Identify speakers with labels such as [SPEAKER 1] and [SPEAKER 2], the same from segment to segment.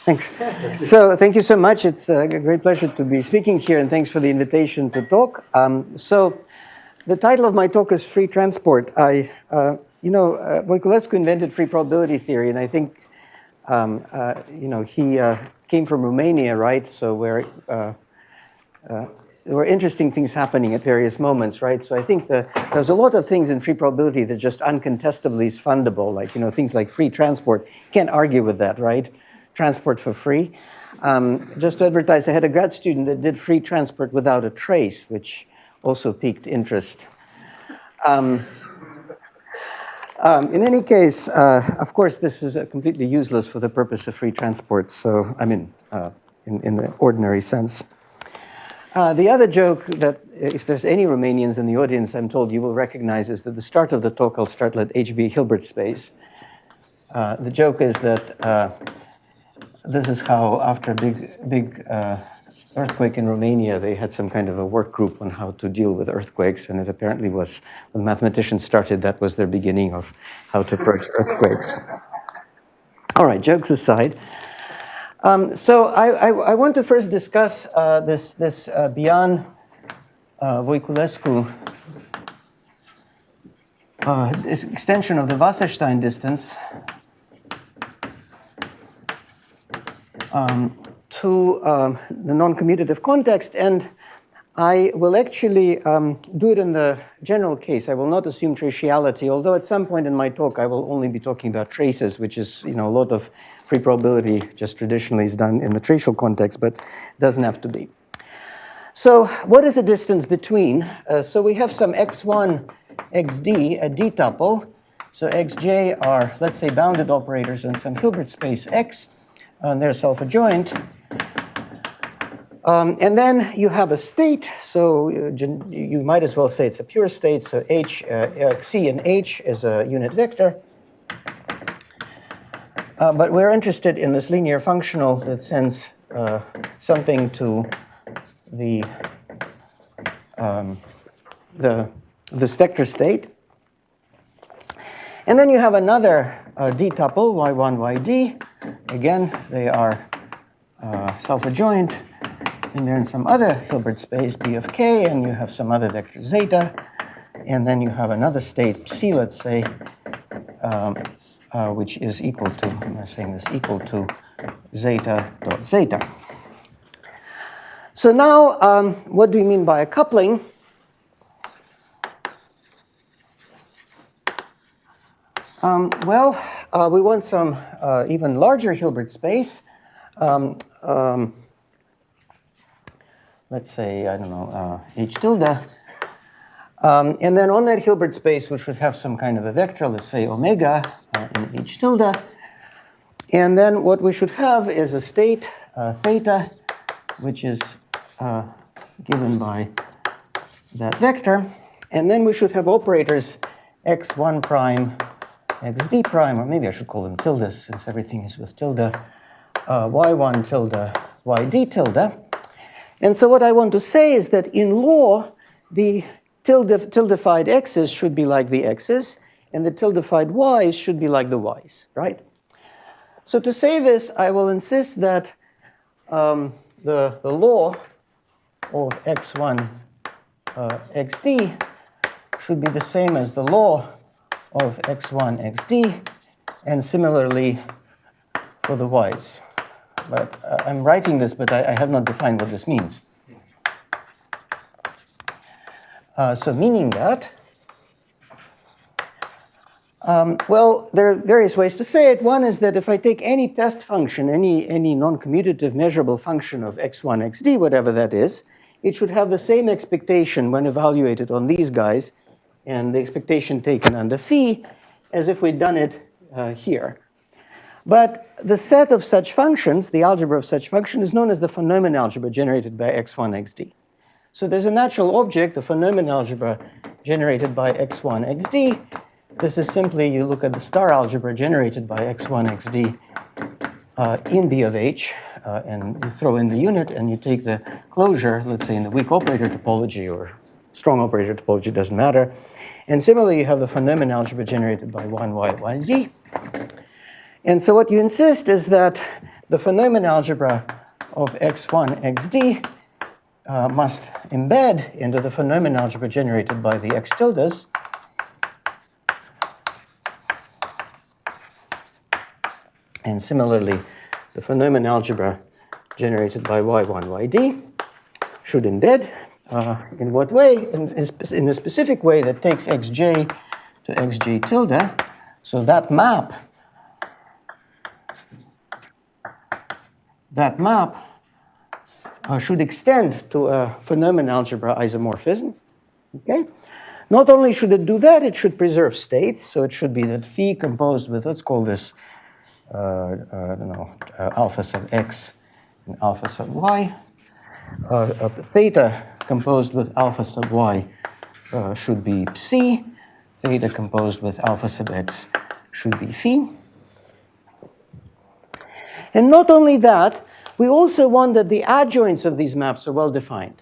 [SPEAKER 1] Thanks. So thank you so much. It's a great pleasure to be speaking here, and thanks for the invitation to talk. So the title of my talk is Free Transport. Voiculescu invented free probability theory, and I think, he came from Romania, right? So where there were interesting things happening at various moments, right? So I think there's a lot of things in free probability that just uncontestably is fundable, like, things like free transport. Can't argue with that, right? Transport for free. Just to advertise, I had a grad student that did free transport without a trace, which also piqued interest. In any case, of course, this is completely useless for the purpose of free transport, so I mean, in the ordinary sense. The other joke that, if there's any Romanians in the audience, I'm told you will recognize, is that the start of the talk, I'll start at H. B. Hilbert space. The joke is that this is how, after a big earthquake in Romania, they had some kind of a work group on how to deal with earthquakes, and it apparently was, when mathematicians started, that was their beginning of how to approach earthquakes. All right, jokes aside. So I want to first discuss this beyond Voiculescu this extension of the Wasserstein distance to the non-commutative context, and I will actually do it in the general case. I will not assume traciality, although at some point in my talk I will only be talking about traces, which is, a lot of free probability just traditionally is done in the tracial context, but doesn't have to be. So what is the distance between? So we have some x1, xd, a d-tuple. So xj are, let's say, bounded operators in some Hilbert space x, and they're self-adjoint. And then you have a state, so you might as well say it's a pure state, so C and H is a unit vector. But we're interested in this linear functional that sends something to this vector state. And then you have another d-tuple, y1, yd. Again, they are self-adjoint, and they're in some other Hilbert space, d of k, and you have some other vector zeta. And then you have another state, c, let's say, which is equal to, I'm saying this, equal to zeta dot zeta. So now, what do we mean by a coupling? We want some even larger Hilbert space. Let's say, I don't know, H tilde. And then on that Hilbert space, which would have some kind of a vector, let's say omega in H tilde. And then what we should have is a state, theta, which is given by that vector. And then we should have operators x1 prime, xd prime, or maybe I should call them tildes since everything is with tilde, y1 tilde, yd tilde. And so what I want to say is that in law, the tildefied x's should be like the x's, and the tildefied y's should be like the y's, right? So to say this, I will insist that the law of x1 xd should be the same as the law of x1 xd, and similarly for the y's. But I'm writing this, but I have not defined what this means. So meaning that, there are various ways to say it. One is that if I take any test function, any non-commutative measurable function of x1, xd, whatever that is, it should have the same expectation when evaluated on these guys, and the expectation taken under phi, as if we'd done it here. But the set of such functions, the algebra of such function, is known as the von Neumann algebra generated by x1, xd. So there's a natural object, the von Neumann algebra generated by x1, xd. This is simply, you look at the star algebra generated by x1, xd in B of h, and you throw in the unit, and you take the closure, let's say in the weak operator topology or strong operator topology, doesn't matter. And similarly, you have the von Neumann algebra generated by 1, y, y, z. And so what you insist is that the Neumann algebra of x1, xd must embed into the Neumann algebra generated by the x tildes. And similarly, the Neumann algebra generated by y1, yd should embed. In what way? In a specific way that takes xj to xj tilde. So that map should extend to a Neumann algebra isomorphism. Okay? Not only should it do that, it should preserve states. So it should be that phi composed with, let's call this, alpha sub x and alpha sub y. Theta composed with alpha sub y should be psi. Theta composed with alpha sub x should be phi. And not only that, we also want that the adjoints of these maps are well defined.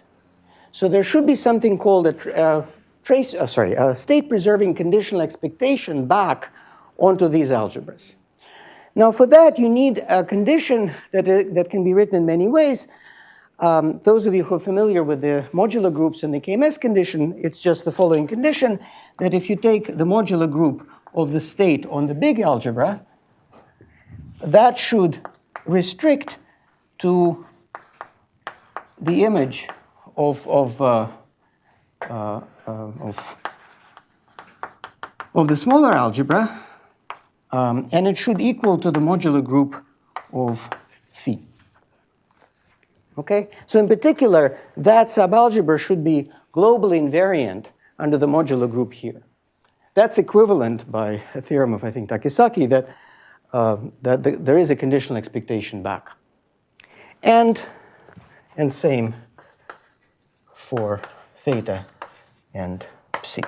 [SPEAKER 1] So there should be something called a state-preserving conditional expectation back onto these algebras. Now, for that, you need a condition that can be written in many ways. Those of you who are familiar with the modular groups and the KMS condition, it's just the following condition, that if you take the modular group of the state on the big algebra, that should restrict to the image of the smaller algebra, and it should equal to the modular group of phi. Okay? So in particular, that subalgebra should be globally invariant under the modular group here. That's equivalent by a theorem of, I think, Takesaki, that there is a conditional expectation back. And same for theta and psi.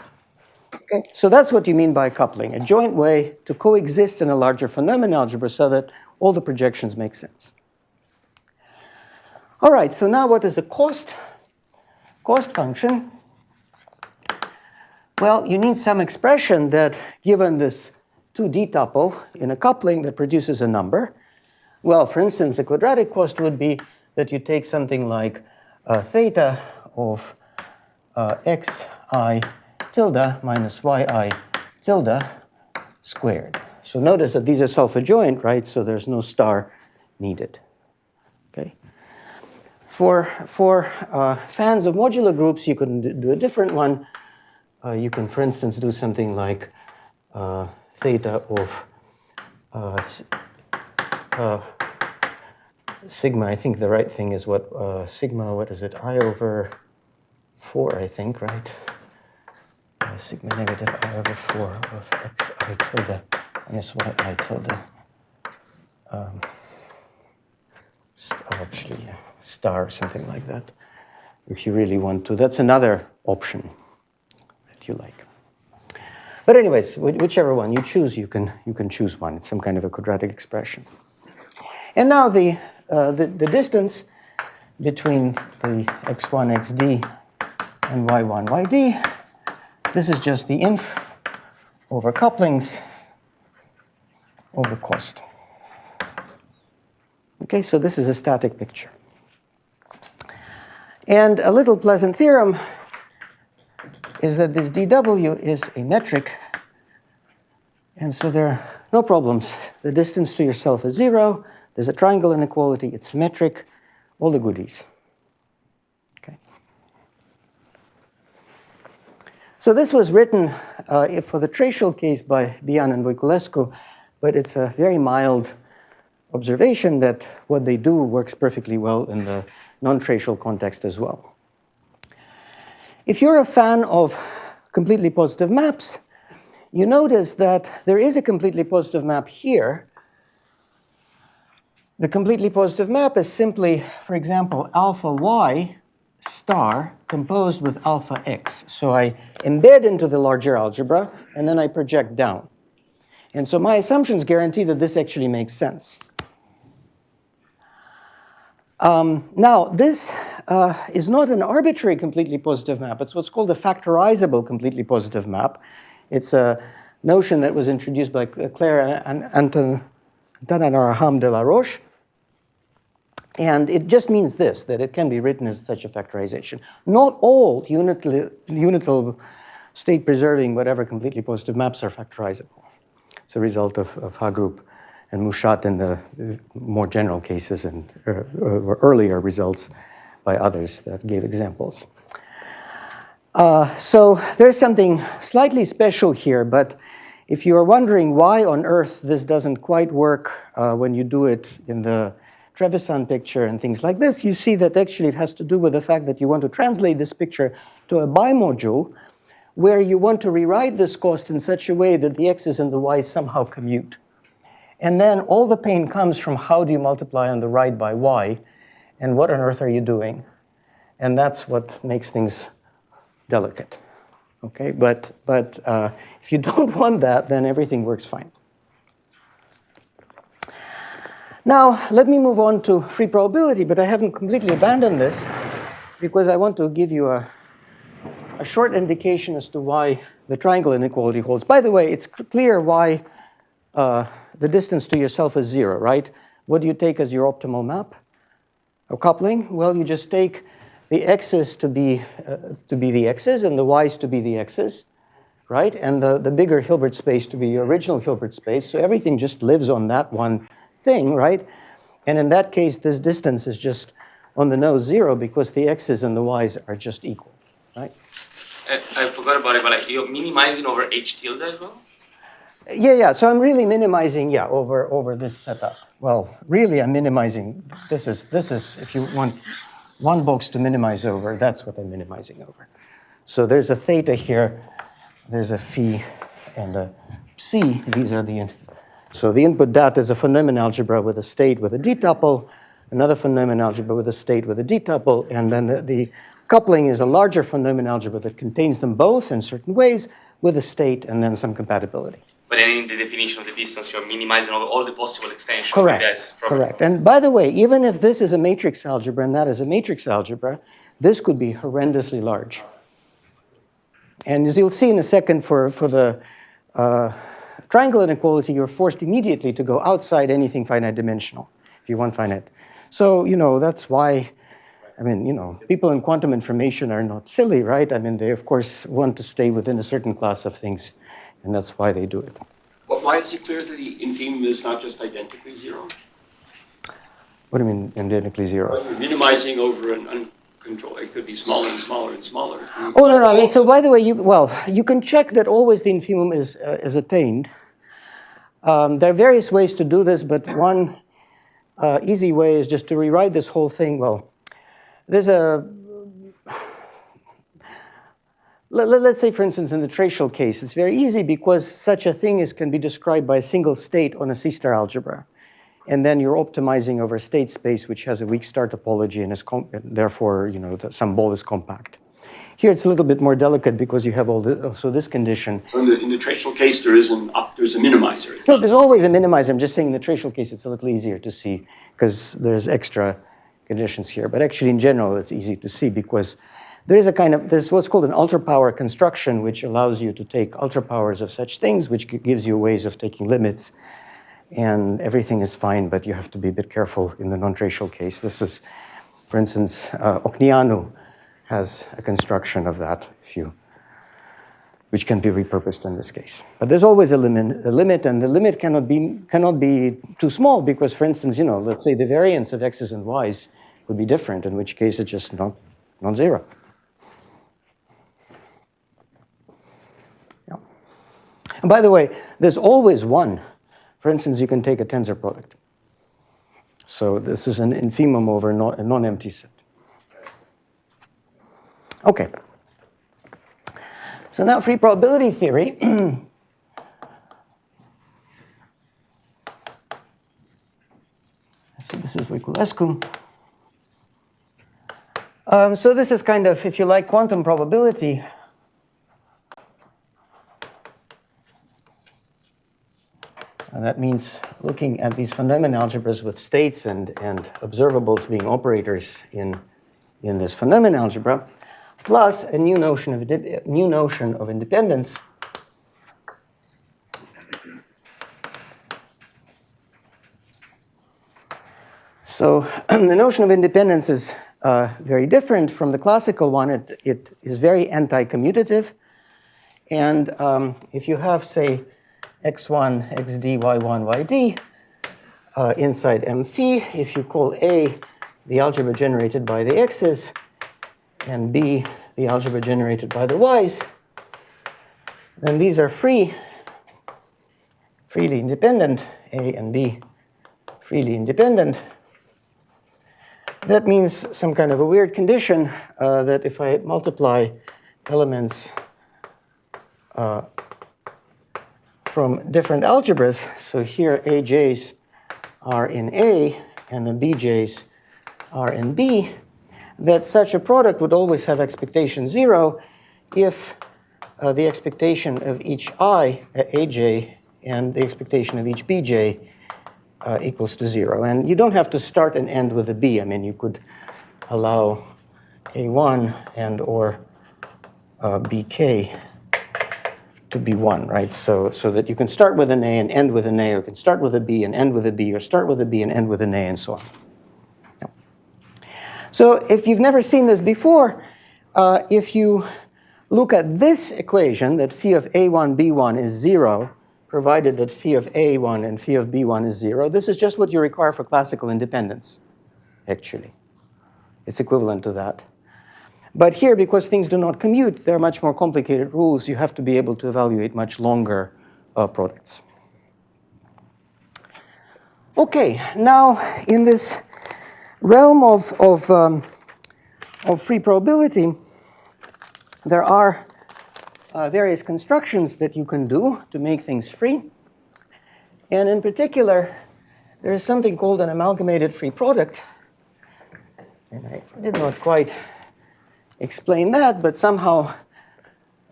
[SPEAKER 1] Okay? So that's what you mean by coupling, a joint way to coexist in a larger Neumann algebra so that all the projections make sense. All right, so now what is a cost function? Well, you need some expression that, given this 2D tuple in a coupling that produces a number. Well, for instance, a quadratic cost would be that you take something like theta of xi tilde minus yi tilde squared. So notice that these are self-adjoint, right? So there's no star needed. Okay. For fans of modular groups, you can do a different one. You can, for instance, do something like theta of sigma. I think the right thing is what sigma, what is it? I over 4, I think, right? Sigma negative I over 4 of xi tilde minus yi tilde. Actually, yeah, star, something like that, if you really want to. That's another option that you like. But anyways, whichever one you choose, you can choose one. It's some kind of a quadratic expression. And now the distance between the x1, xd and y1, yd, this is just the inf over couplings over cost. Okay, so this is a static picture. And a little pleasant theorem is that this dw is a metric, and so there are no problems. The distance to yourself is 0. There's a triangle inequality. It's symmetric. All the goodies. Okay. So this was written for the tracial case by Bian and Voiculescu, but it's a very mild observation that what they do works perfectly well in the non-tracial context as well. If you're a fan of completely positive maps, you notice that there is a completely positive map here. The completely positive map is simply, for example, alpha y star composed with alpha x. So I embed into the larger algebra, and then I project down. And so my assumptions guarantee that this actually makes sense. Now, this is not an arbitrary completely positive map. It's what's called a factorizable completely positive map. It's a notion that was introduced by Claire and Antonin Abraham de la Roche. And it just means this, that it can be written as such a factorization. Not all unital state-preserving, whatever, completely positive maps are factorizable. It's a result of Hagrup and Mushat in the more general cases and earlier results by others that gave examples. So there's something slightly special here, but if you are wondering why on earth this doesn't quite work when you do it in the Trevisan picture and things like this, you see that actually it has to do with the fact that you want to translate this picture to a bimodule where you want to rewrite this cost in such a way that the x's and the y's somehow commute. And then all the pain comes from how do you multiply on the right by y, and what on earth are you doing? And that's what makes things delicate. Okay, but if you don't want that, then everything works fine. Now, let me move on to free probability, but I haven't completely abandoned this because I want to give you a short indication as to why the triangle inequality holds. By the way, it's clear why the distance to yourself is 0, right? What do you take as your optimal map of coupling? Well, you just take the x's to be the x's and the y's to be the x's, right? And the bigger Hilbert space to be your original Hilbert space. So everything just lives on that one thing, right? And in that case, this distance is just on the nose 0 because the x's and the y's are just equal, right?
[SPEAKER 2] I forgot about it, but you're minimizing over h tilde as well?
[SPEAKER 1] Yeah. So I'm really minimizing, over this setup. Well, really, I'm minimizing. This is if you want one box to minimize over, that's what I'm minimizing over. So there's a theta here, there's a phi, and a psi. These are the so the input data is a von Neumann algebra with a state with a d-tuple, another von Neumann algebra with a state with a d-tuple, and then the coupling is a larger von Neumann algebra that contains them both in certain ways with a state and then some compatibility.
[SPEAKER 2] But then in the definition of the distance, you're minimizing over all the possible extensions.
[SPEAKER 1] Correct. Correct. And by the way, even if this is a matrix algebra and that is a matrix algebra, this could be horrendously large. And as you'll see in a second, for the triangle inequality, you're forced immediately to go outside anything finite dimensional if you want finite. So, that's why, people in quantum information are not silly, right? They, of course, want to stay within a certain class of things, and that's why they do it.
[SPEAKER 3] But why is it clear that the infimum is not just identically 0?
[SPEAKER 1] What do you mean identically 0?
[SPEAKER 3] Well, you're minimizing over an uncontrolled. It could be smaller and smaller and smaller.
[SPEAKER 1] Oh, no. So by the way, you can check that always the infimum is attained. There are various ways to do this, but one easy way is just to rewrite this whole thing. Well, there's let's say, for instance, in the tracial case, it's very easy because such a thing can be described by a single state on a C-star algebra. And then you're optimizing over a state space which has a weak star topology and is therefore, some ball is compact. Here it's a little bit more delicate because you have also this condition.
[SPEAKER 3] So in the tracial case, there's a minimizer.
[SPEAKER 1] No, there's always a minimizer. I'm just saying in the tracial case, it's a little easier to see because there's extra conditions here. But actually, in general, it's easy to see because there's what's called an ultra-power construction, which allows you to take ultra-powers of such things, which gives you ways of taking limits. And everything is fine, but you have to be a bit careful in the non-tracial case. This is, for instance, Ocneanu has a construction of that, which can be repurposed in this case. But there's always a limit, and the limit cannot be too small because, for instance, let's say the variance of x's and y's would be different, in which case it's just non-zero. Yeah. And by the way, there's always one. For instance, you can take a tensor product. So this is an infimum over a non-empty set. Okay. So now free probability theory. So this is Voiculescu. So this is kind of, if you like, quantum probability. And that means looking at these von Neumann algebras with states and observables being operators in this von Neumann algebra, plus a new notion of independence. So the notion of independence is very different from the classical one. It is very anti-commutative. And if you have, say, x1, xd, y1, yd inside M phi, if you call A the algebra generated by the x's and B the algebra generated by the y's, then these are freely independent, A and B freely independent. That means some kind of a weird condition that if I multiply elements from different algebras, so here AJ's are in A and the BJ's are in B, that such a product would always have expectation 0 if the expectation of each I, AJ, and the expectation of each BJ equals to 0. And you don't have to start and end with a B. I mean, you could allow A1 and or BK to be 1, right? So that you can start with an A and end with an A, or you can start with a B and end with a B, or start with a B and end with an A, and so on. Yeah. So if you've never seen this before, if you look at this equation, that phi of A1, B1 is 0, provided that phi of A1 and phi of B1 is 0, this is just what you require for classical independence, actually. It's equivalent to that. But here, because things do not commute, there are much more complicated rules. You have to be able to evaluate much longer products. OK, now in this realm of free probability, there are various constructions that you can do to make things free. And in particular, there is something called an amalgamated free product. And I did not quite explain that, but somehow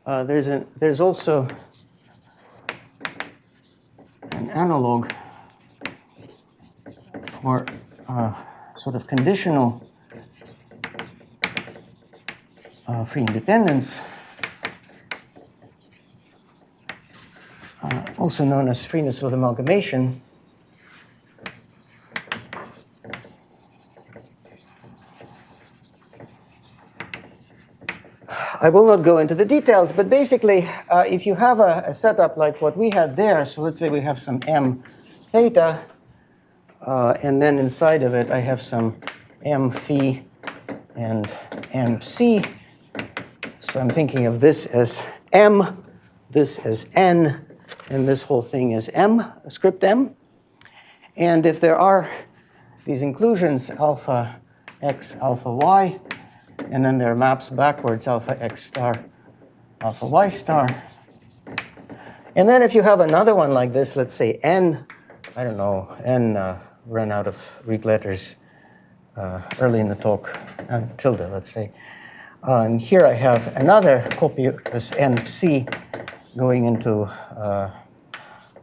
[SPEAKER 1] there's also an analog for sort of conditional free independence, also known as freeness with amalgamation. I will not go into the details, but basically, if you have a setup like what we had there, so let's say we have some m theta, and then inside of it I have some m phi and m c. So I'm thinking of this as m, this as n, and this whole thing is m, script m. And if there are these inclusions, alpha x, alpha y, and then there are maps backwards, alpha x star, alpha y star. And then if you have another one like this, let's say n, I don't know, n ran out of Greek letters early in the talk, tilde, let's say. And here I have another copy of this nc going into, I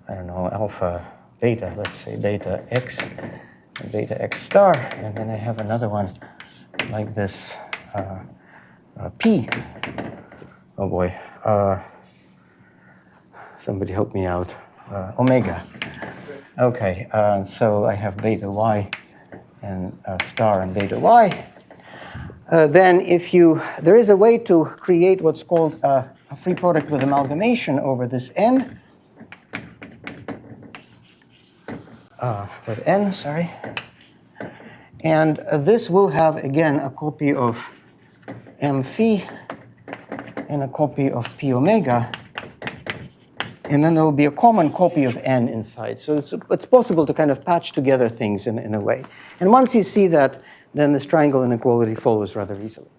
[SPEAKER 1] don't know, alpha beta, let's say beta x, and beta x star. And then I have another one like this. P. Oh boy. Somebody help me out. Omega. Okay. So I have beta y and star and beta y. Then there is a way to create what's called a free product with amalgamation over this n. With n, sorry. And this will have, again, a copy of m phi and a copy of p omega. And then there will be a common copy of n inside. So it's possible to kind of patch together things in a way. And once you see that, then this triangle inequality follows rather easily.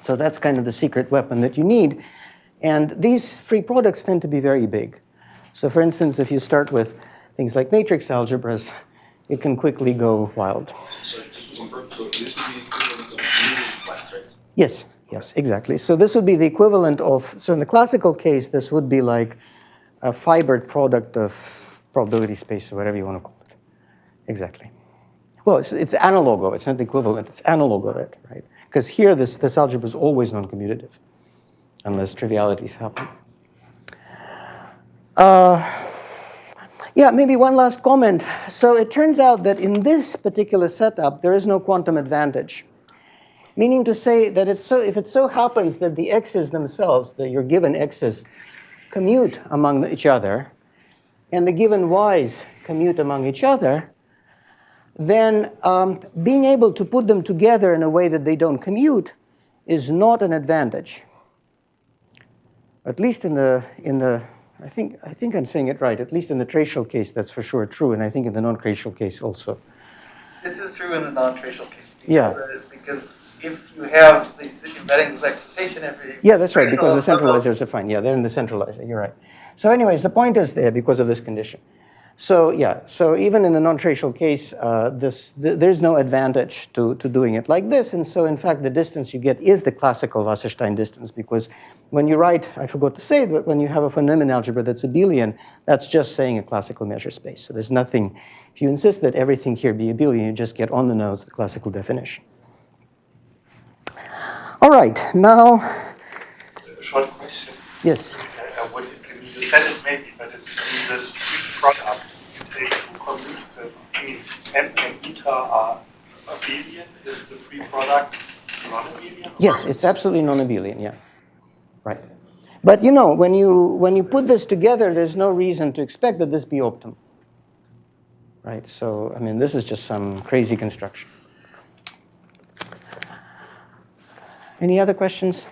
[SPEAKER 1] So that's kind of the secret weapon that you need. And these free products tend to be very big. So for instance, if you start with things like matrix algebras, it can quickly go wild.
[SPEAKER 4] So just to confirm, so this would be equivalent of unity flats, right?
[SPEAKER 1] Yes, yes, exactly. So this would be the equivalent of, so in the classical case, this would be like a fibered product of probability space or whatever you want to call it. Exactly. Well, it's analog of it. It's not equivalent. It's analog of it, right? Because here, this algebra is always non-commutative, unless trivialities happen. Yeah, maybe one last comment. So it turns out that in this particular setup, there is no quantum advantage. Meaning to say that if it so happens that the x's themselves, that your given x's, commute among each other, and the given y's commute among each other, then being able to put them together in a way that they don't commute is not an advantage. At least in the I think I'm saying it right. At least in the tracial case, that's for sure true, and I think in the non-tracial case also.
[SPEAKER 5] This is true in the non-tracial case.
[SPEAKER 1] Yeah.
[SPEAKER 5] Because if you have these embedding this expectation,
[SPEAKER 1] yeah, that's right. Because the centralizers are fine. Yeah, they're in the centralizer. You're right. So, anyways, the point is there because of this condition. So yeah. So even in the non-tracial case, there's no advantage to doing it like this. And so, in fact, the distance you get is the classical Wasserstein distance because when you write, I forgot to say, but when you have a von Neumann algebra that's abelian, that's just saying a classical measure space. So there's nothing. If you insist that everything here be abelian, you just get on the nodes the classical definition. All right, now.
[SPEAKER 6] A short question.
[SPEAKER 1] Yes.
[SPEAKER 6] You said it maybe, but it's in this product. You take two commutative, n and eta are abelian. Is the free product non-abelian?
[SPEAKER 1] Yes, it's absolutely non-abelian. Yeah. Right. But you know, when you put this together, there's no reason to expect that this be optimal. Right. So I mean, this is just some crazy construction. Any other questions?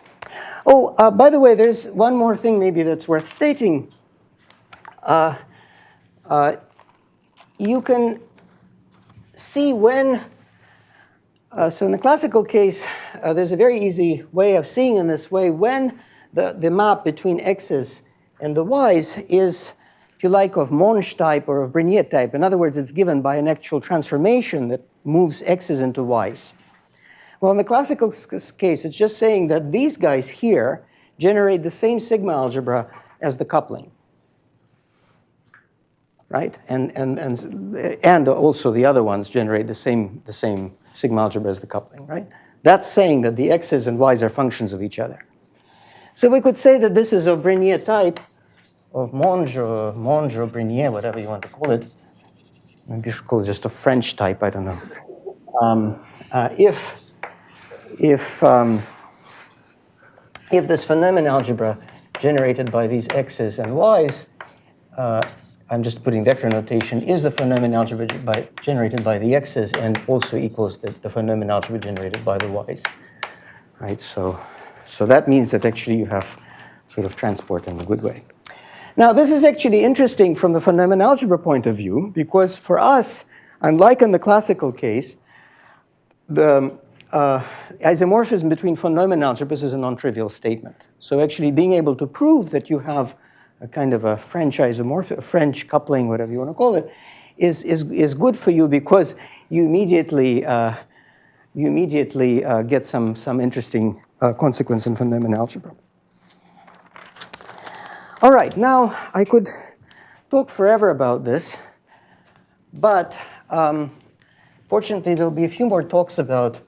[SPEAKER 1] Oh, by the way, there's one more thing maybe that's worth stating. You can see when, so in the classical case, there's a very easy way of seeing in this way when the map between x's and the y's is, if you like, of Monge type or of Brenier type. In other words, it's given by an actual transformation that moves x's into y's. Well, in the classical case, it's just saying that these guys here generate the same sigma algebra as the coupling, right? And also the other ones generate the same sigma algebra as the coupling, right? That's saying that the x's and y's are functions of each other. So we could say that this is of Brenier type, of Monge or Brenier, whatever you want to call it. Maybe you should call it just a French type, I don't know. If this von Neumann algebra generated by these x's and y's, I'm just putting vector notation, is the von Neumann algebra generated by the x's and also equals the von Neumann algebra generated by the y's, right? So that means that actually you have sort of transport in a good way. Now, this is actually interesting from the von Neumann algebra point of view because for us, unlike in the classical case, the isomorphism between von Neumann algebras is a non-trivial statement. So actually being able to prove that you have a kind of a French isomorphism, French coupling, whatever you want to call it, is good for you because you immediately get some interesting consequence in von Neumann algebra. All right, now I could talk forever about this, but fortunately there'll be a few more talks about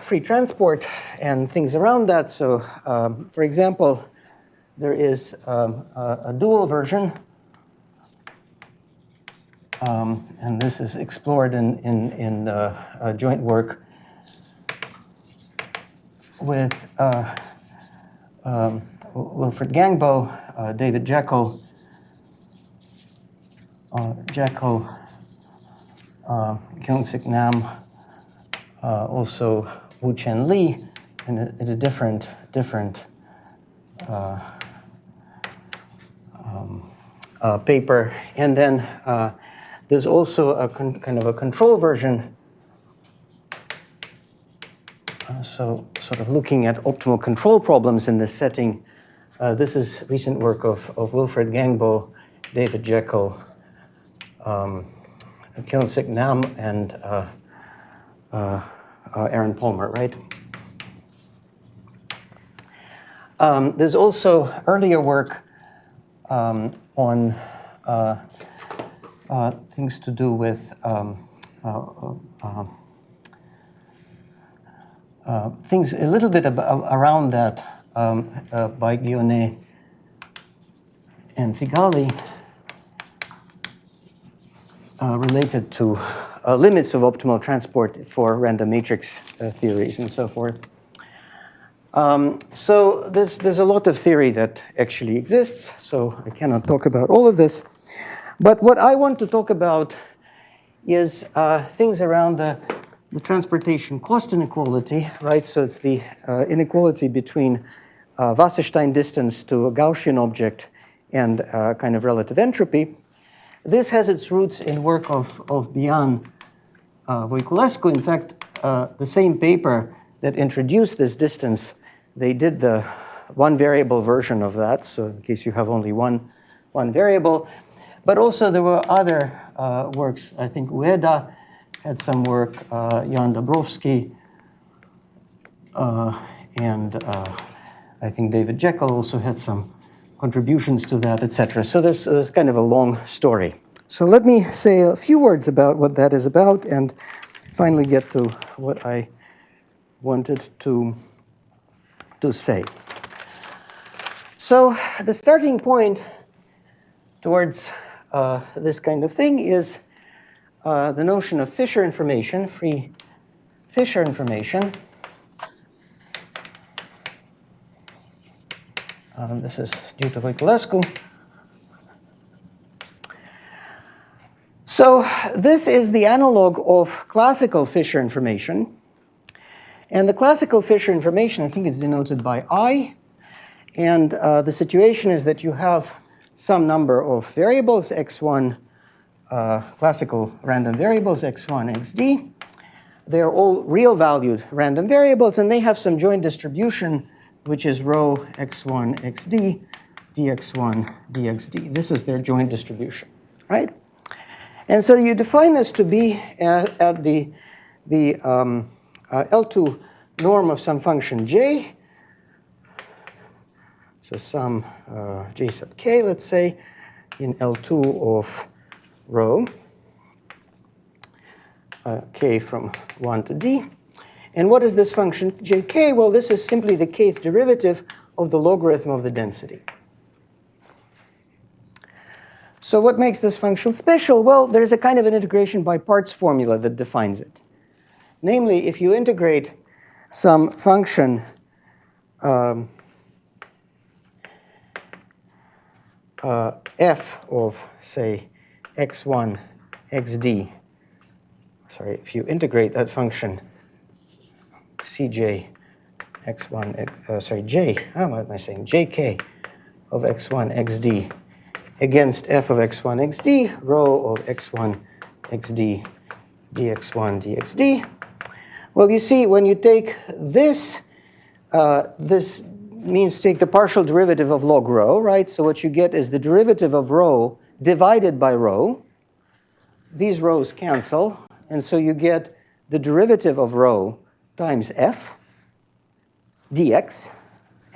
[SPEAKER 1] free transport and things around that. So, for example, there is a dual version, and this is explored in joint work with Wilfred Gangbo, David Jekyll, Kyung-Sik Nam, also Wu Chen Li, in a different paper. And then there's also a kind of a control version. So sort of looking at optimal control problems in this setting. This is recent work of Wilfred Gangbo, David Jekyll, Kyung-Sik Nam, and Aaron Palmer, right? There's also earlier work on things to do with things a little bit around that by Guionnet and Figali related to limits of optimal transport for random matrix theories and so forth. So there's a lot of theory that actually exists, so I cannot talk about all of this. But what I want to talk about is things around the transportation cost inequality, right? So it's the inequality between Wasserstein distance to a Gaussian object and kind of relative entropy. This has its roots in work of Bian Voiculescu. In fact, the same paper that introduced this distance, they did the one variable version of that, so in case you have only one variable. But also there were other works. I think Ueda had some work, Jan Dabrowski, and I think David Jekyll also had some contributions to that, etc. So there's kind of a long story. So let me say a few words about what that is about and finally get to what I wanted to say. So the starting point towards this kind of thing is the notion of Fisher information, free Fisher information. This is due to Voiculescu. So this is the analog of classical Fisher information. And the classical Fisher information, I think it's denoted by I. And the situation is that you have some number of variables, x1, classical random variables, x1, xd. They're all real-valued random variables, and they have some joint distribution, which is rho x1, xd, dx1, dxd. This is their joint distribution, right? And so you define this to be at the L2 norm of some function j. So some j sub k, let's say, in L2 of rho k from 1 to d. And what is this function jk? Well, this is simply the kth derivative of the logarithm of the density. So what makes this function special? Well, there's a kind of an integration by parts formula that defines it. Namely, if you integrate some function f of, say, x1, xd, sorry, if you integrate that function cj x1, j, how am I saying, jk of x1, xd against f of x1, xd, rho of x1, xd, dx1, dxd. Well, you see, when you take this, this means take the partial derivative of log rho, right? So what you get is the derivative of rho divided by rho. These rho's cancel, and so you get the derivative of rho times f dx.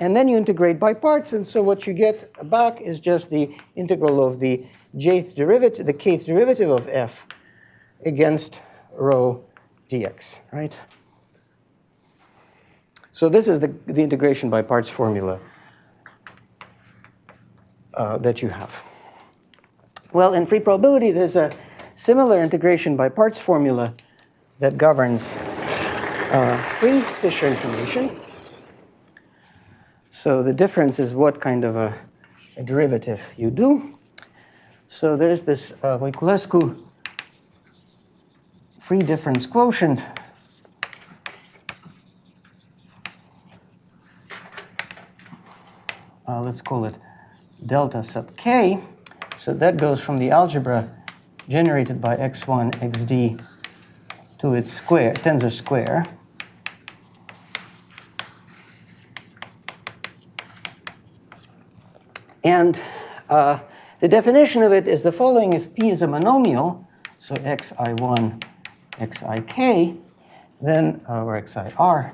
[SPEAKER 1] And then you integrate by parts, and so what you get back is just the integral of the jth derivative, the kth derivative of f against rho dx, right? So this is the integration by parts formula that you have. Well, in free probability, there's a similar integration by parts formula that governs free Fisher information. So the difference is what kind of a derivative you do. So there's this Voiculescu free difference quotient. Let's call it delta sub k. So that goes from the algebra generated by x1, xd to its square, tensor square. And the definition of it is the following. If p is a monomial, so xi1, xik, then, or xir,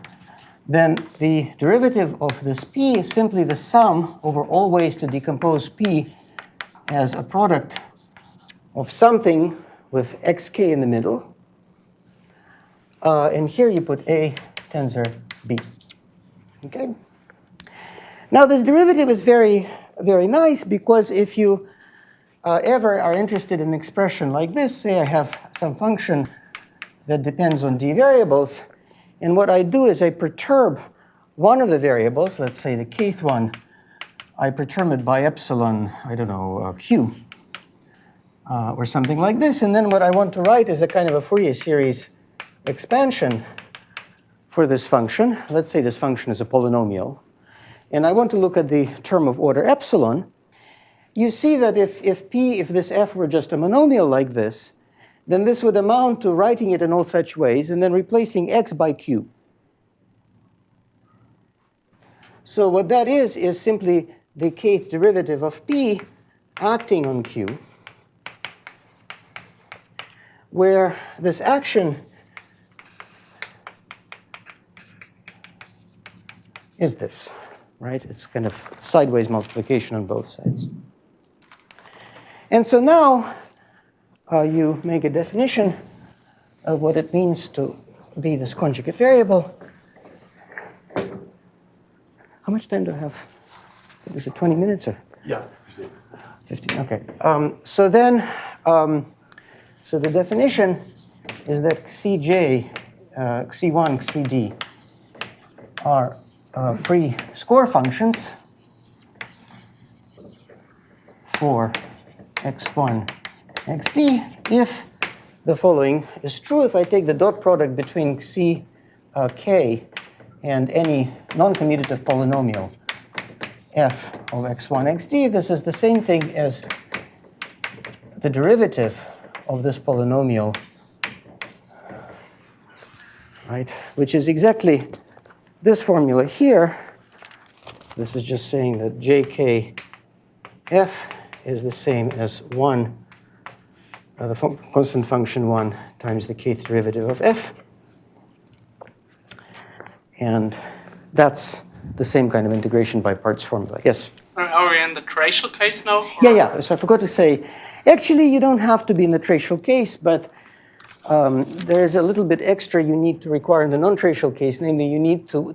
[SPEAKER 1] then the derivative of this p is simply the sum over all ways to decompose p as a product of something with xk in the middle. And here you put a tensor b. Okay? Now this derivative is very very nice because if you ever are interested in an expression like this, say I have some function that depends on d variables, and what I do is I perturb one of the variables, let's say the kth one, I perturb it by epsilon, I don't know, q, or something like this, and then what I want to write is a kind of a Fourier series expansion for this function. Let's say this function is a polynomial, and I want to look at the term of order epsilon. You see that if this f were just a monomial like this, then this would amount to writing it in all such ways and then replacing x by q. So what that is simply the kth derivative of p acting on q, where this action is this, right? It's kind of sideways multiplication on both sides. And so now you make a definition of what it means to be this conjugate variable. How much time do I have? Is it 20 minutes or?
[SPEAKER 6] Yeah.
[SPEAKER 1] 15, okay. So then, so the definition is that Cj, C1, Cd are free score functions for x1, xd if the following is true. If I take the dot product between c, k and any non-commutative polynomial f of x1, xd, this is the same thing as the derivative of this polynomial, right? Which is exactly this formula here. This is just saying that jkf is the same as 1, the constant function 1 times the kth derivative of f. And that's the same kind of integration by parts formula. Yes?
[SPEAKER 7] Are we in the tracial case now?
[SPEAKER 1] Yeah. So I forgot to say, actually, you don't have to be in the tracial case, but there is a little bit extra you need to require in the non-tracial case, namely you need to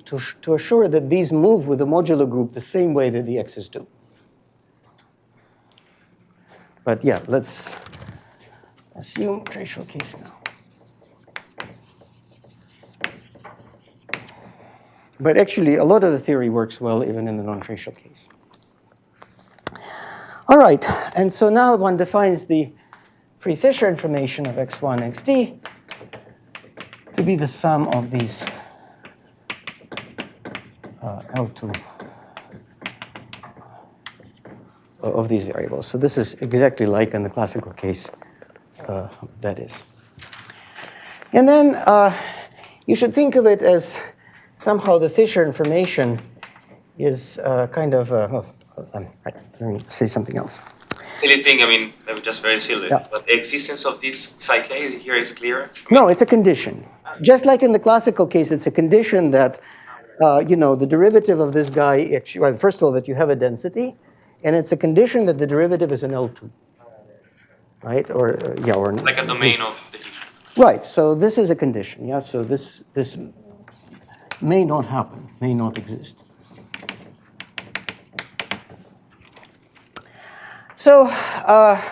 [SPEAKER 1] assure that these move with the modular group the same way that the x's do. But yeah, let's assume tracial case now. But actually, a lot of the theory works well even in the non-tracial case. All right, and so now one defines the free Fisher information of x1, xd to be the sum of these L2 of these variables. So this is exactly like in the classical case, that is. And then you should think of it as somehow the Fisher information is kind of, right, let me say something else.
[SPEAKER 2] Silly thing, I mean, just very silly.
[SPEAKER 1] Yeah.
[SPEAKER 2] But the existence of this psi k here is clear.
[SPEAKER 1] No, it's a condition. Just like in the classical case, it's a condition that, the derivative of this guy, actually, well, first of all, that you have a density, and it's a condition that the derivative is an L2, right? Or or
[SPEAKER 2] It's like a domain of diffusion.
[SPEAKER 1] right. So this is a condition. Yeah. So this may not happen, may not exist. So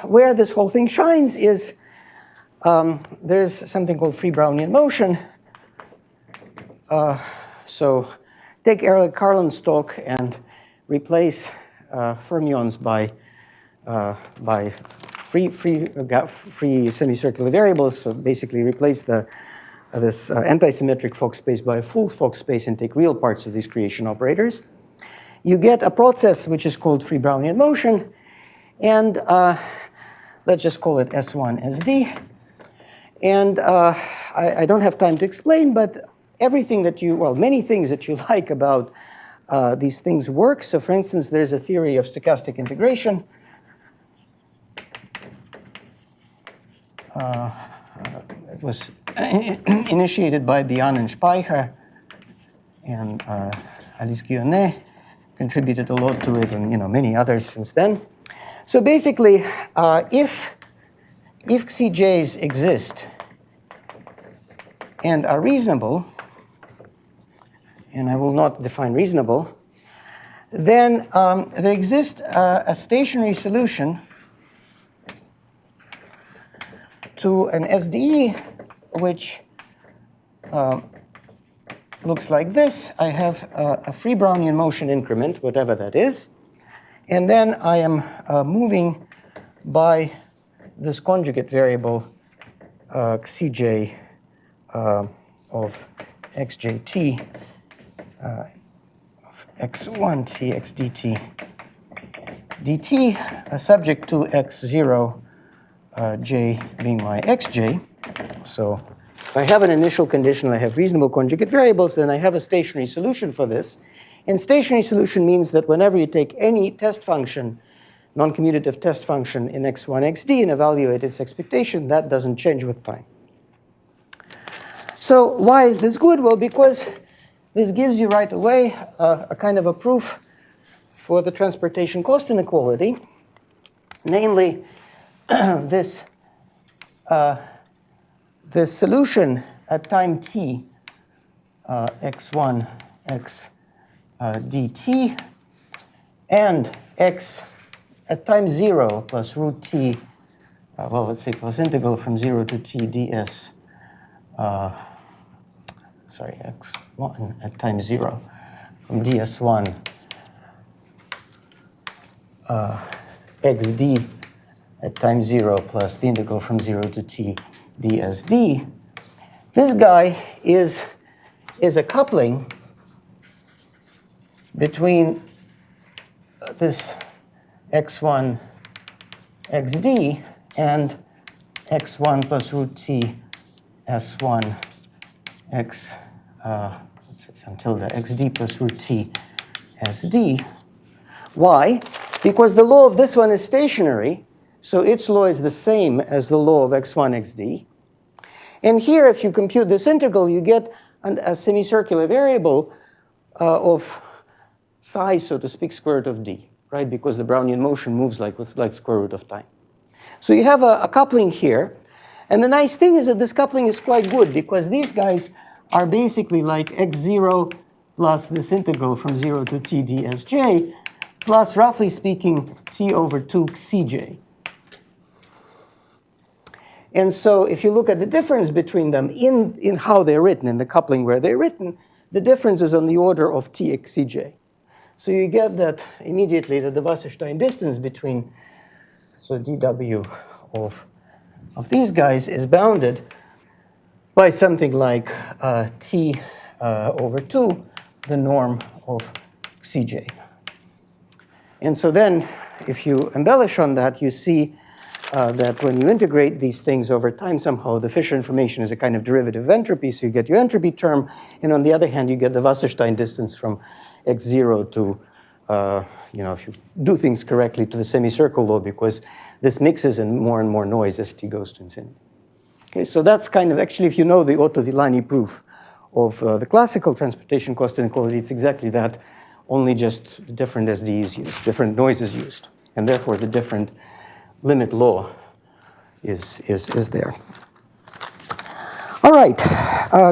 [SPEAKER 1] where this whole thing shines is there's something called free Brownian motion. So take Carlin-Stock and replace fermions by free semicircular variables. So basically replace this anti-symmetric Fock space by a full Fock space and take real parts of these creation operators. You get a process which is called free Brownian motion. And let's just call it S1 SD. And I don't have time to explain, but everything that many things that you like about these things work. So for instance, there's a theory of stochastic integration. It was initiated by Bian and Speicher, and Alice Guionnet contributed a lot to it, and many others since then. So basically, if CJs exist and are reasonable, and I will not define reasonable, then there exists a stationary solution to an SDE which looks like this. I have a free Brownian motion increment, whatever that is. And then I am moving by this conjugate variable Cj of xjt, x1t xdt dt, subject to x0 j being my xj. So if I have an initial condition, I have reasonable conjugate variables, then I have a stationary solution for this. And stationary solution means that whenever you take any test function, non-commutative test function in x1, xd and evaluate its expectation, that doesn't change with time. So why is this good? Well, because this gives you right away a kind of a proof for the transportation cost inequality, namely this solution at time t, x1, x dt, and x at time 0 plus root t, well, let's say plus integral from 0 to t ds, x1 at time 0 from ds1 xd at time 0 plus the integral from 0 to t dsd. This guy is a coupling between this x1 xd and x1 plus root t s1 x let's say some tilde xd plus root t sd. Why? Because the law of this one is stationary, so its law is the same as the law of x1 xd. And here, if you compute this integral, you get a semicircular variable of size, so to speak, square root of d, right? Because the Brownian motion moves like square root of time. So you have a coupling here. And the nice thing is that this coupling is quite good because these guys are basically like x0 plus this integral from 0 to t dsj plus, roughly speaking, t over 2 cj. And so if you look at the difference between them in how they're written, in the coupling where they're written, the difference is on the order of t x cj. So you get that immediately that the Wasserstein distance between, so dw of these guys is bounded by something like t over 2, the norm of cj. And so then, if you embellish on that, you see that when you integrate these things over time, somehow the Fisher information is a kind of derivative of entropy, so you get your entropy term, and on the other hand, you get the Wasserstein distance from x0 to, if you do things correctly, to the semicircle law, because this mixes in more and more noise as t goes to infinity. Okay, so that's kind of, actually, if you know the Otto-Villani proof of the classical transportation cost inequality, it's exactly that, only just different SDs used, different noises used, and therefore the different limit law is there. All right,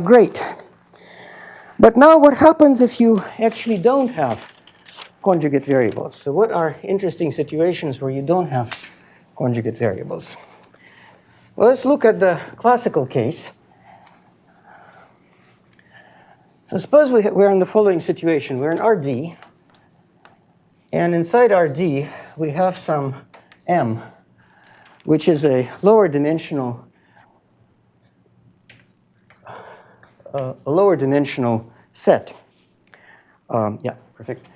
[SPEAKER 1] great. But now what happens if you actually don't have conjugate variables? So what are interesting situations where you don't have conjugate variables? Well, let's look at the classical case. So suppose we're in the following situation. We're in RD, and inside RD we have some M, which is a lower dimensional set. Yeah, perfect.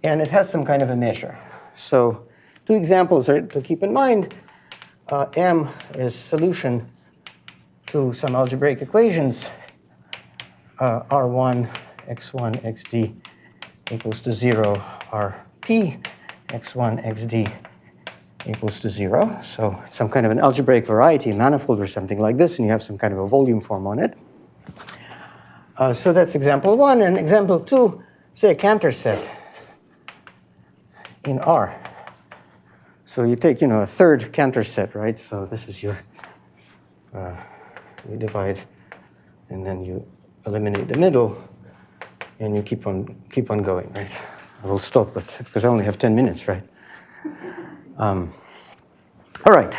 [SPEAKER 1] And it has some kind of a measure. So two examples are to keep in mind. M is solution to some algebraic equations. R1, x1, xd equals to 0, Rp, x1, xd equals to 0. So it's some kind of an algebraic variety, manifold or something like this, and you have some kind of a volume form on it. So that's example 1. And example 2, say a Cantor set in R. So you take, a third Cantor set, right? So this is your, you divide, and then you eliminate the middle, and you keep on going, right? will stop, but because I only have 10 minutes, right? All right.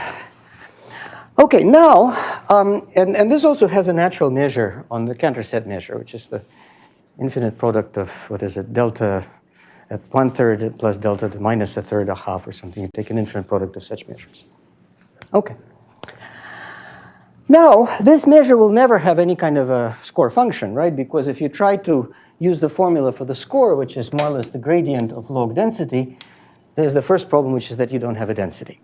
[SPEAKER 1] Okay, now, and this also has a natural measure on the Cantor set measure, which is the infinite product of, what is it, delta at 1/3 plus delta to minus 1/3 or half or something. You take an infinite product of such measures. Okay. Now, this measure will never have any kind of a score function, right? Because if you try to use the formula for the score, which is more or less the gradient of log density, there's the first problem, which is that you don't have a density.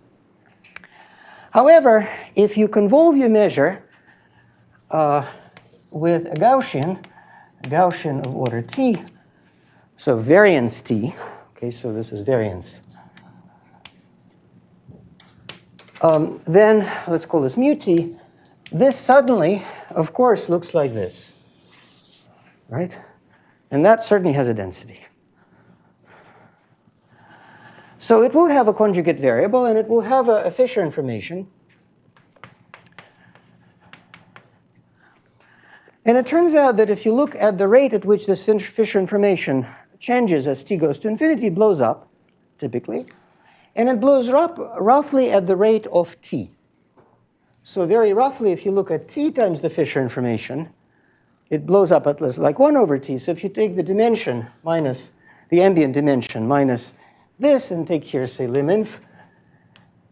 [SPEAKER 1] However, if you convolve your measure with a Gaussian of order t, so variance t, okay, so this is variance, then let's call this mu t. This suddenly, of course, looks like this, right? And that certainly has a density. So it will have a conjugate variable, and it will have a Fisher information. And it turns out that if you look at the rate at which this Fisher information changes as t goes to infinity, it blows up, typically. And it blows up roughly at the rate of t. So very roughly, if you look at t times the Fisher information, it blows up at least like 1/t. So if you take the dimension minus the ambient dimension minus this and take here, say, lim inf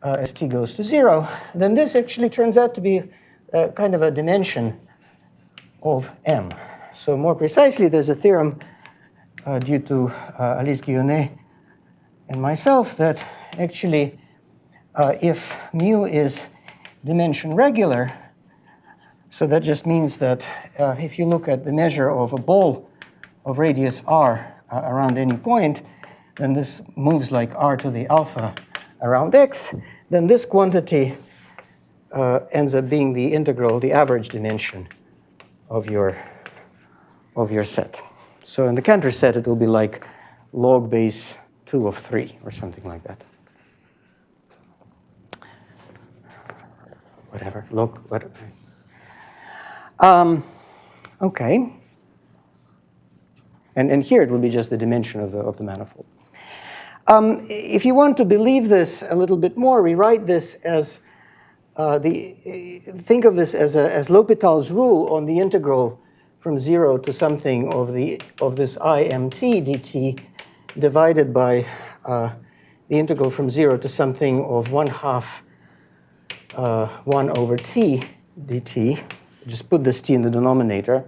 [SPEAKER 1] as t goes to 0, then this actually turns out to be kind of a dimension of m. So more precisely, there's a theorem due to Alice Guillaumet and myself that actually if mu is dimension regular, so that just means that if you look at the measure of a ball of radius r around any point, then this moves like r to the alpha around x, then this quantity ends up being the integral, the average dimension of your set. So in the Cantor set, it will be like log base 2 of 3 or something like that. Whatever, log, whatever. Okay. And here it will be just the dimension of the manifold. If you want to believe this a little bit more, we write this as think of this as L'Hopital's rule on the integral from 0 to something of this imt dt divided by the integral from 0 to something of 1/2 1/t dt. Just put this t in the denominator.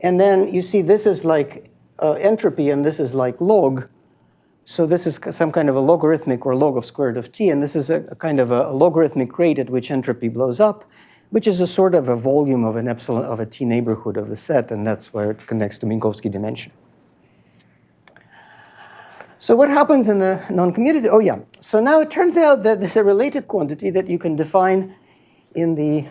[SPEAKER 1] And then you see this is like entropy, and this is like log. So this is some kind of a logarithmic or log of square root of t, and this is a kind of a logarithmic rate at which entropy blows up, which is a sort of a volume of an epsilon of a t neighborhood of the set, and that's where it connects to Minkowski dimension. So what happens in the non-commutative? Oh yeah. So now it turns out that there's a related quantity that you can define in the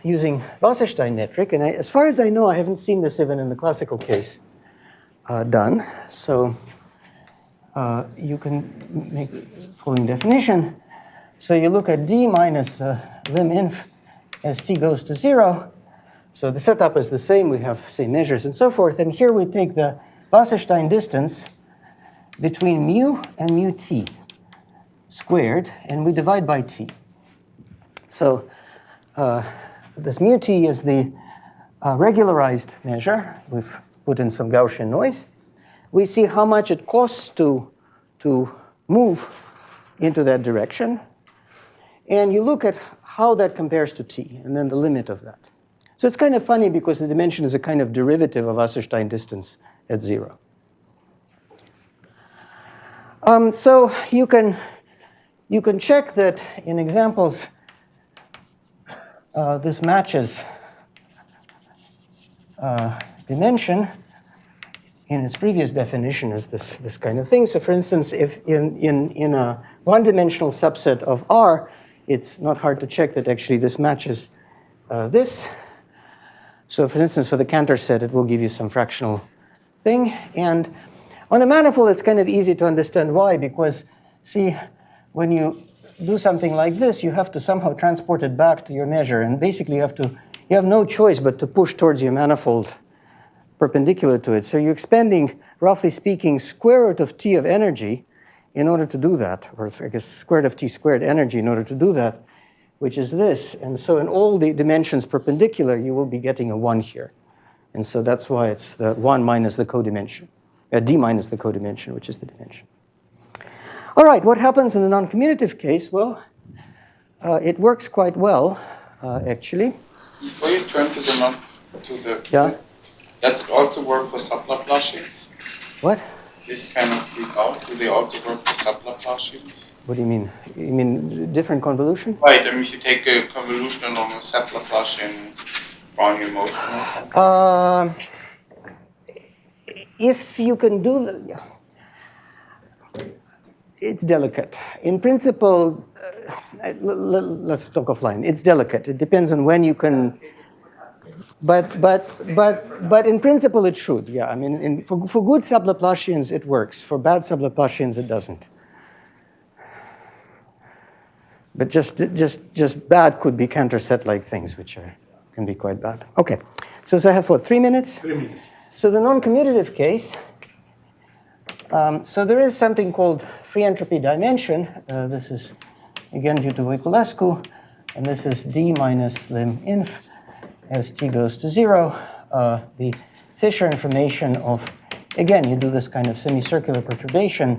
[SPEAKER 1] using Wasserstein metric, and as far as I know, I haven't seen this even in the classical case done. So you can make the following definition. So you look at d minus the lim inf as t goes to 0. So the setup is the same. We have same measures and so forth. And here we take the Wasserstein distance between mu and mu t squared, and we divide by t. So this mu t is the regularized measure. We've put in some Gaussian noise. We see how much it costs to move into that direction. And you look at how that compares to t, and then the limit of that. So it's kind of funny because the dimension is a kind of derivative of Wasserstein distance at 0. So you can check that in examples this matches dimension in its previous definition as this kind of thing. So for instance, if in a one-dimensional subset of R, it's not hard to check that actually this matches this. So for instance, for the Cantor set, it will give you some fractional thing. And on a manifold, it's kind of easy to understand why, because see, when you do something like this, you have to somehow transport it back to your measure, and basically you have no choice but to push towards your manifold perpendicular to it. So you're expending, roughly speaking, square root of t of energy in order to do that, or I guess square root of t squared energy in order to do that, which is this. And so in all the dimensions perpendicular, you will be getting a 1 here. And so that's why it's the 1 minus the codimension, d minus the codimension, which is the dimension. All right, what happens in the non-commutative case? Well, it works quite well, actually.
[SPEAKER 8] Before you turn to the
[SPEAKER 1] Yeah.
[SPEAKER 8] does it also work for sublaplacians?
[SPEAKER 1] What?
[SPEAKER 8] This kind of freak out, do they also work for sublaplacians?
[SPEAKER 1] What do you mean? You mean different convolution?
[SPEAKER 8] Right, I mean, if you take a convolution along a sublaplacian Brownian motion or something.
[SPEAKER 1] If you can do the, it's delicate. In principle, let's talk offline. It's delicate. It depends on when you can. But in principle, it should. Yeah, I mean, for good sublaplacians, it works. For bad sublaplacians, it doesn't. But just bad could be Cantor set-like things, which can be quite bad. Okay, so I have what, 3 minutes?
[SPEAKER 6] 3 minutes.
[SPEAKER 1] So the non-commutative case. So there is something called free entropy dimension. This is again due to Voiculescu, and this is d minus lim inf as t goes to 0. The Fisher information of, again, you do this kind of semicircular perturbation.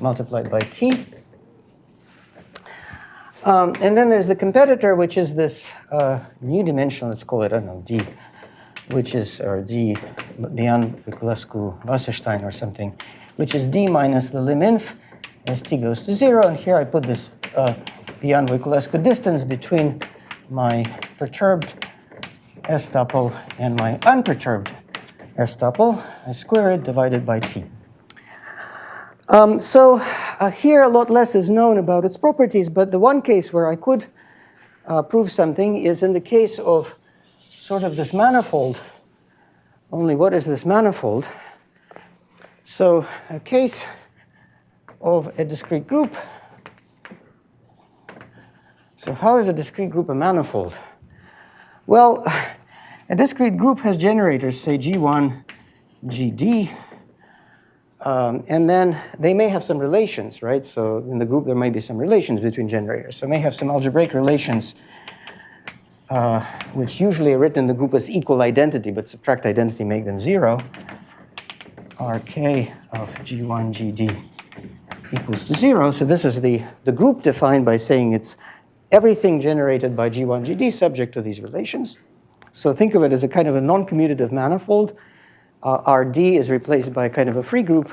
[SPEAKER 1] Multiplied by t. And then there's the competitor, which is this new dimension, let's call it, I don't know, d, which is, or d beyond Voiculescu-Wasserstein or something, which is d minus the lim inf as t goes to 0. And here I put this beyond Voiculescu distance between my perturbed S tuple and my unperturbed S tuple. I square it divided by t. Here a lot less is known about its properties, but the one case where I could prove something is in the case of sort of this manifold. Only what is this manifold? So a case of a discrete group. So how is a discrete group a manifold? Well, a discrete group has generators, say G1, GD. And then they may have some relations, right? So in the group, there may be some relations between generators. So may have some algebraic relations, which usually are written in the group as equal identity, but subtract identity, make them 0. Rk of G1, GD equals to 0. So this is the group defined by saying it's everything generated by G1, GD subject to these relations. So think of it as a kind of a non-commutative manifold. Rd is replaced by kind of a free group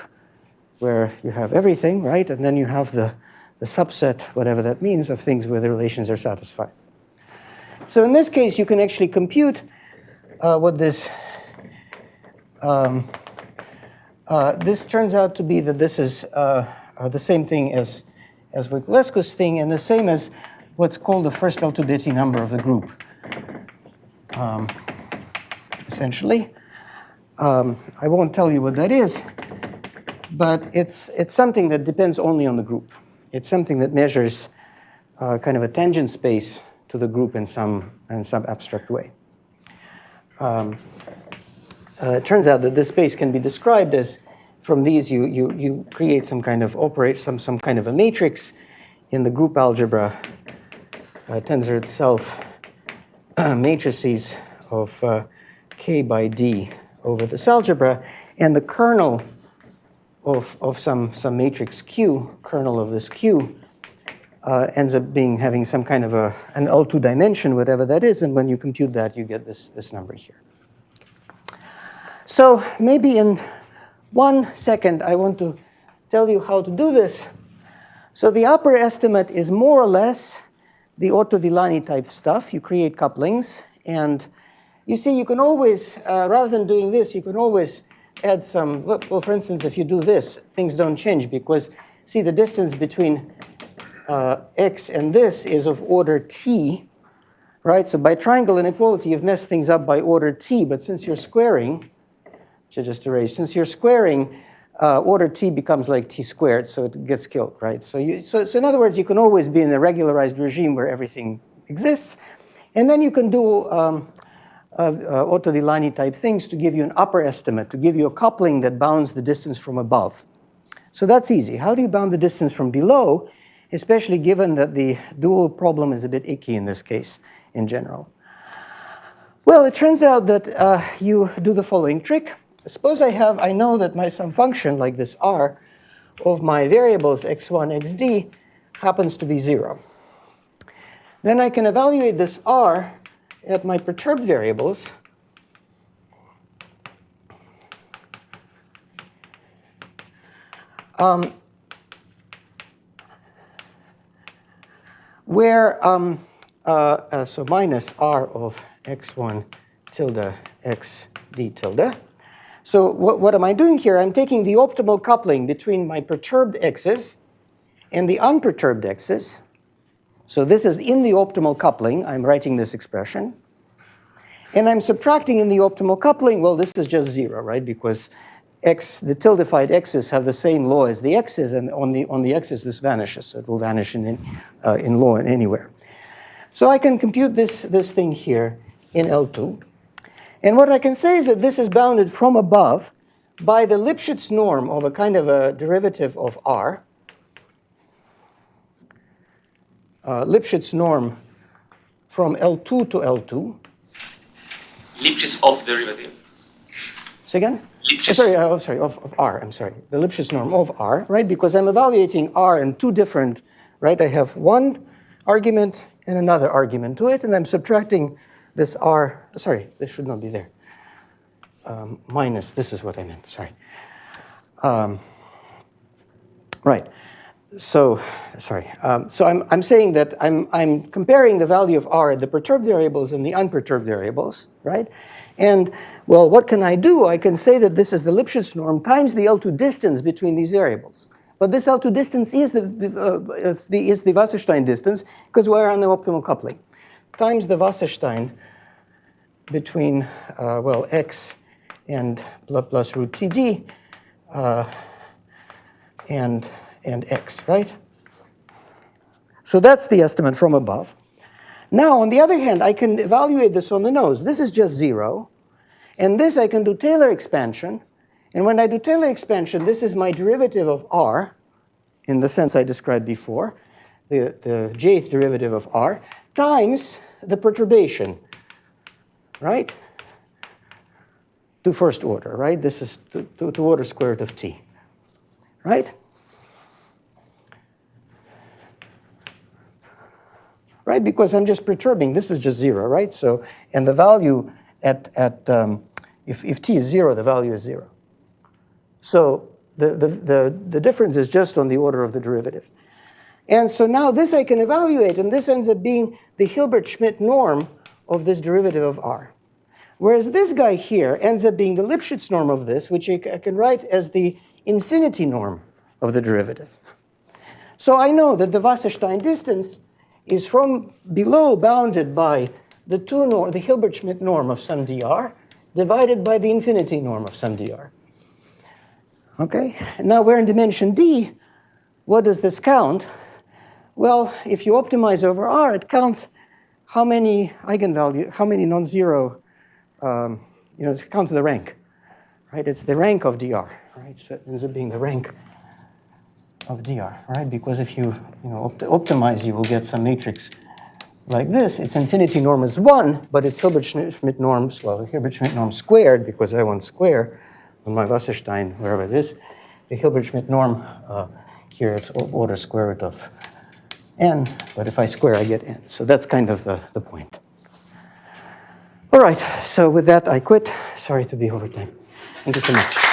[SPEAKER 1] where you have everything, right? And then you have the subset, whatever that means, of things where the relations are satisfied. So in this case, you can actually compute what this this turns out to be that this is the same thing as Voiculescu's thing, and the same as what's called the first L2 Betti number of the group, essentially. I won't tell you what that is, but it's something that depends only on the group. It's something that measures kind of a tangent space to the group in some abstract way. It turns out that this space can be described as, from these you create some kind of some kind of a matrix in the group algebra. Tensor itself matrices of k by d over this algebra, and the kernel of some matrix Q, kernel of this Q, ends up having some kind of an L2 dimension, whatever that is, and when you compute that, you get this number here. So maybe in 1 second, I want to tell you how to do this. So the upper estimate is more or less the Otto-Villani type stuff. You create couplings, and you see, you can always, rather than doing this, you can always add some, well, for instance, if you do this, things don't change because, see, the distance between x and this is of order t, right? So by triangle inequality, you've messed things up by order t, but since you're squaring, which I just erased, since you're squaring, order t becomes like t squared, so it gets killed, right? So in other words, you can always be in a regularized regime where everything exists. And then you can do Otto Villani type things to give you an upper estimate, to give you a coupling that bounds the distance from above. So that's easy. How do you bound the distance from below, especially given that the dual problem is a bit icky in this case in general? Well, it turns out that you do the following trick. Suppose I know that some function like this r of my variables x1, xd happens to be 0. Then I can evaluate this r at my perturbed variables where, so minus r of x1 tilde xd tilde. So what am I doing here? I'm taking the optimal coupling between my perturbed x's and the unperturbed x's. So this is in the optimal coupling. I'm writing this expression. And I'm subtracting in the optimal coupling. Well, this is just 0, right? Because the tildefied x's have the same law as the x's, and on the x's this vanishes. So it will vanish in law anywhere. So I can compute this thing here in L2. And what I can say is that this is bounded from above by the Lipschitz norm of a kind of a derivative of r. Lipschitz norm from L2 to L2.
[SPEAKER 2] Lipschitz of the derivative.
[SPEAKER 1] Say again?
[SPEAKER 2] Lipschitz.
[SPEAKER 1] Of r, I'm sorry. The Lipschitz norm of r, right? Because I'm evaluating r in two different, right? I have one argument and another argument to it, and I'm subtracting this r, sorry, this should not be there. Minus, this is what I meant, sorry. Right. So, sorry. So I'm saying that I'm comparing the value of r at the perturbed variables and the unperturbed variables, right? And, well, what can I do? I can say that this is the Lipschitz norm times the L2 distance between these variables. But this L2 distance is the Wasserstein distance because we're on the optimal coupling. Times the Wasserstein between, well, x and plus root TD and x, right? So that's the estimate from above. Now, on the other hand, I can evaluate this on the nose. This is just 0. And this I can do Taylor expansion. And when I do Taylor expansion, this is my derivative of r in the sense I described before, the jth derivative of r, times the perturbation, right? To first order, right? This is to order square root of t, right? Right, because I'm just perturbing. This is just 0, right? So, and the value if t is 0, the value is 0. So the difference is just on the order of the derivative. And so now this I can evaluate, and this ends up being the Hilbert-Schmidt norm of this derivative of r. Whereas this guy here ends up being the Lipschitz norm of this, which I can write as the infinity norm of the derivative. So I know that the Wasserstein distance is from below bounded by the Hilbert-Schmidt norm of some dr divided by the infinity norm of some dr. Okay, now we're in dimension d. What does this count? Well, if you optimize over r, it counts how many eigenvalue, how many non-zero, it counts the rank, right? It's the rank of dr, right? So it ends up being the rank of dr, right? Because if you optimize, you will get some matrix like this. Its infinity norm is 1, but its Hilbert-Schmidt norm, well, Hilbert-Schmidt norm squared, because I want square on my Wasserstein, wherever it is. The Hilbert-Schmidt norm, here it's order square root of n, but if I square, I get n. So that's kind of the point. All right, so with that, I quit. Sorry to be over time. Thank you so much.